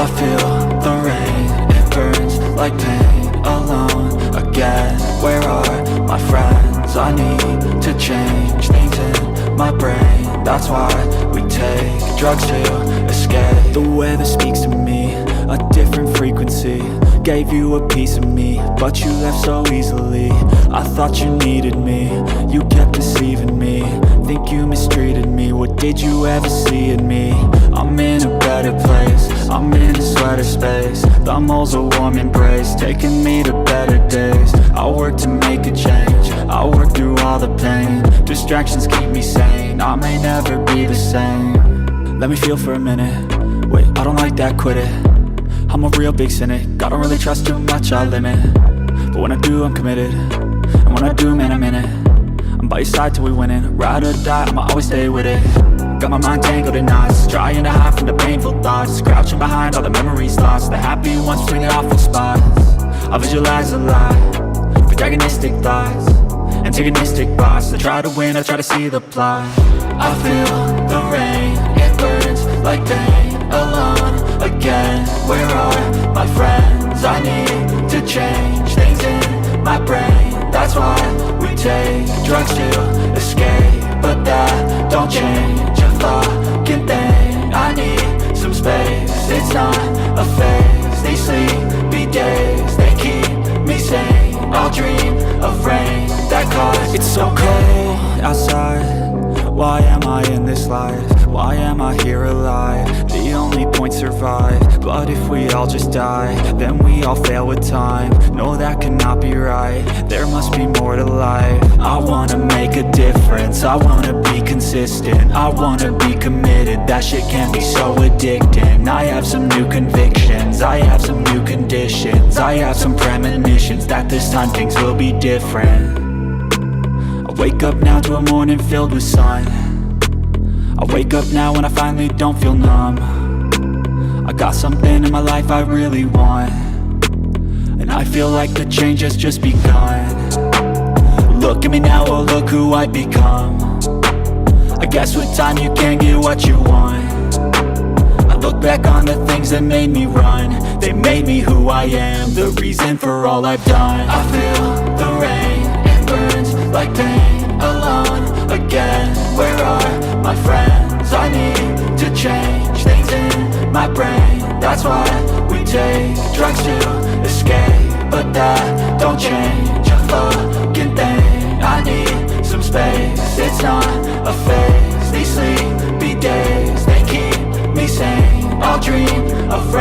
I feel the rain, it burns like pain. Alone again, where are my friends? I need to change things in my brain. That's why we take drugs to escape. The weather speaks to me, a different frequency. Gave you a piece of me, but you left so easily. I thought you needed me, you kept deceiving me. Think you mistreated me, what did you ever see in me? I'm in a better place, I'm in a sweater space. The mole's a warm embrace, taking me to better days. I work to make a change, I work through all the pain. Distractions keep me sane, I may never be the same. Let me feel for a minute, wait, I don't like that, quit it. I'm a real big cynic, I don't really trust too much, I limit. But when I do, I'm committed, and when I do, man, I'm in it. I'm by your side till we winning, ride or die, I'ma always stay with it. Got my mind tangled in knots, trying to hide from the painful thoughts. Crouching behind all the memories lost, the happy ones between the awful spots. I visualize a lie, protagonistic thoughts, antagonistic boss. I try to win, I try to see the plot. I feel the rain, it burns like pain. Alone again, where are my friends? I need to change things in my brain. That's why we take drugs to escape. But that don't change a fucking thing. I need some space, it's not a phase. These sleepy days, they keep me sane. I'll dream of rain that caused. It's so cold outside, why am I in this life? Why am I here alive? The only point survive. But if we all just die, then we all fail with time. No, that cannot be right, there must be more to life. I wanna make a difference, I wanna be consistent, I wanna be committed. That shit can be so addicting. I have some new convictions, I have some new conditions, I have some premonitions that this time things will be different. I wake up now to a morning filled with sun. I wake up now when I finally don't feel numb. I got something in my life I really want, and I feel like the change has just begun. Look at me now, oh look who I've become. I guess with time you can get what you want. I look back on the things that made me run. They made me who I am, the reason for all I've done. I feel the rain, it burns like pain. Alone again, where are my friends? I need to change things in my brain. That's why we take drugs to escape. But that don't change a fucking thing. I need some space, it's not a phase. These sleepy days, they keep me sane. I'll dream of